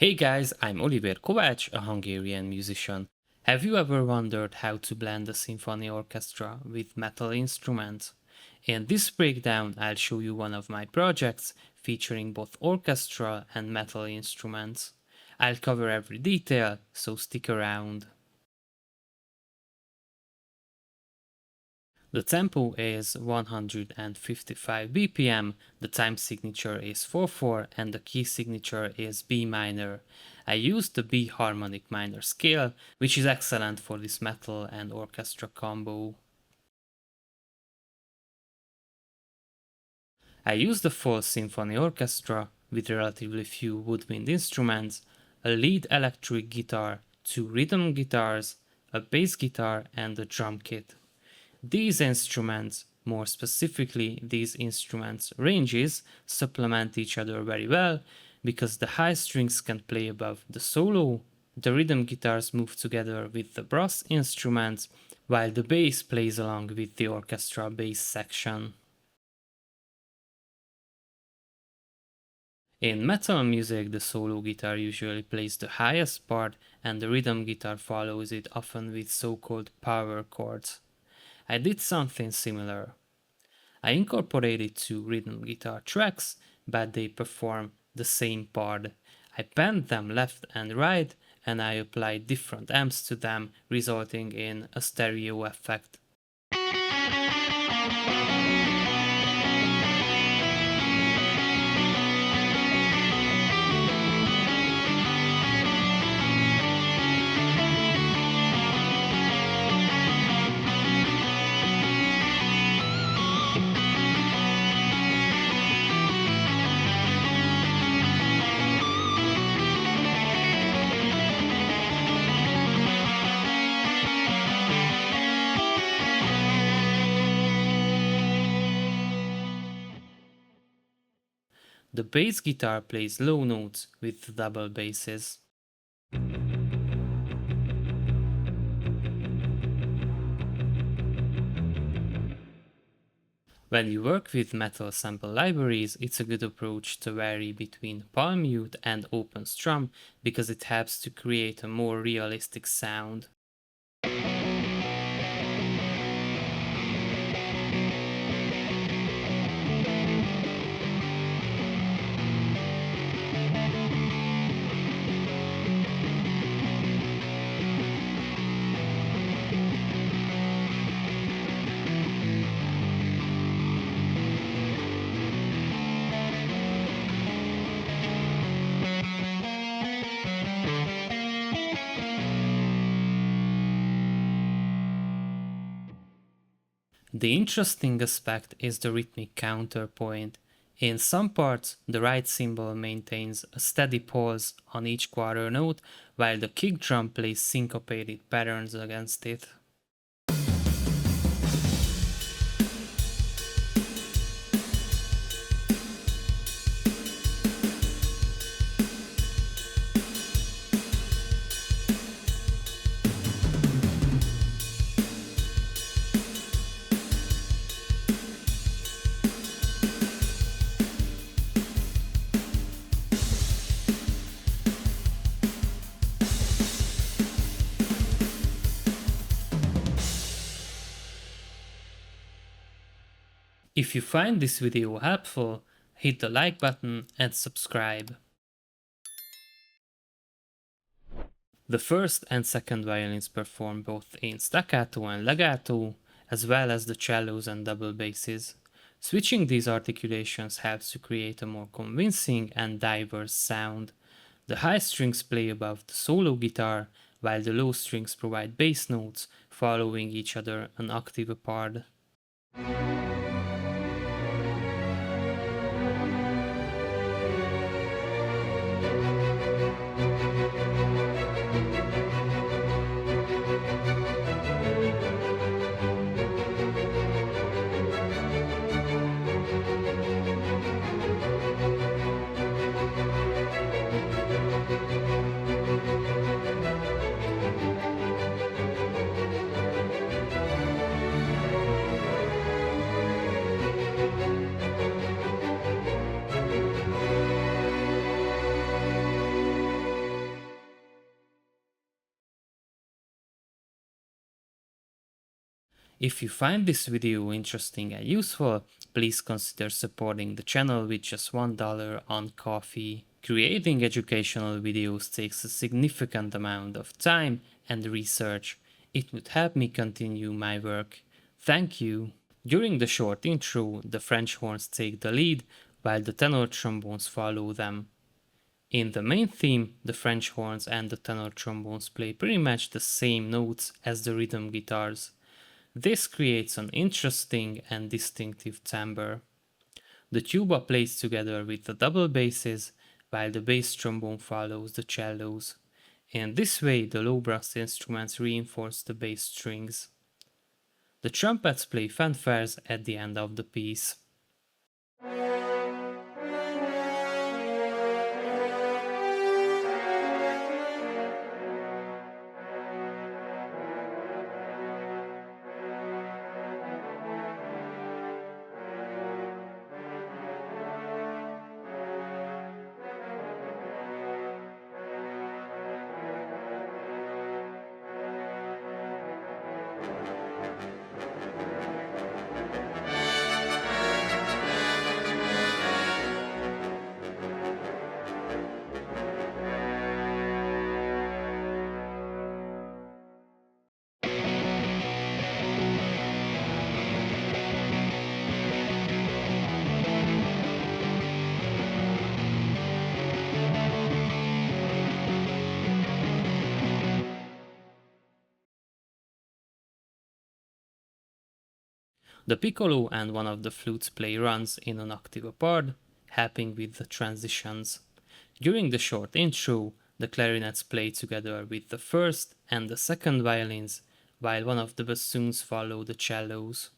Hey guys, I'm Olivér Kovács, a Hungarian musician. Have you ever wondered how to blend a symphony orchestra with metal instruments? In this breakdown, I'll show you one of my projects featuring both orchestral and metal instruments. I'll cover every detail, so stick around. The tempo is 155 BPM, the time signature is 4/4 and the key signature is B minor. I used the B harmonic minor scale, which is excellent for this metal and orchestra combo. I used a full symphony orchestra with relatively few woodwind instruments, a lead electric guitar, 2 rhythm guitars, a bass guitar and a drum kit. These instruments, more specifically these instruments' ranges, supplement each other very well because the high strings can play above the solo, the rhythm guitars move together with the brass instruments, while the bass plays along with the orchestra bass section. In metal music, the solo guitar usually plays the highest part and the rhythm guitar follows it, often with so-called power chords. I did something similar. I incorporated 2 rhythm guitar tracks, but they perform the same part. I bent them left and right, and I applied different amps to them, resulting in a stereo effect. The bass guitar plays low notes with double basses. When you work with metal sample libraries, it's a good approach to vary between palm mute and open strum because it helps to create a more realistic sound. The interesting aspect is the rhythmic counterpoint. In some parts, the right cymbal maintains a steady pulse on each quarter note, while the kick drum plays syncopated patterns against it. If you find this video helpful, hit the like button and subscribe. The first and second violins perform both in staccato and legato, as well as the cellos and double basses. Switching these articulations helps to create a more convincing and diverse sound. The high strings play above the solo guitar, while the low strings provide bass notes, following each other an octave apart. If you find this video interesting and useful, please consider supporting the channel with just $1 on Ko-fi. Creating educational videos takes a significant amount of time and research. It would help me continue my work. Thank you. During the short intro, the French horns take the lead, while the tenor trombones follow them. In the main theme, the French horns and the tenor trombones play pretty much the same notes as the rhythm guitars. This creates an interesting and distinctive timbre. The tuba plays together with the double basses, while the bass trombone follows the cellos. In this way, the low brass instruments reinforce the bass strings. The trumpets play fanfares at the end of the piece. The piccolo and one of the flutes play runs in an octave apart, helping with the transitions. During the short intro, the clarinets play together with the first and the second violins, while one of the bassoons follow the cellos.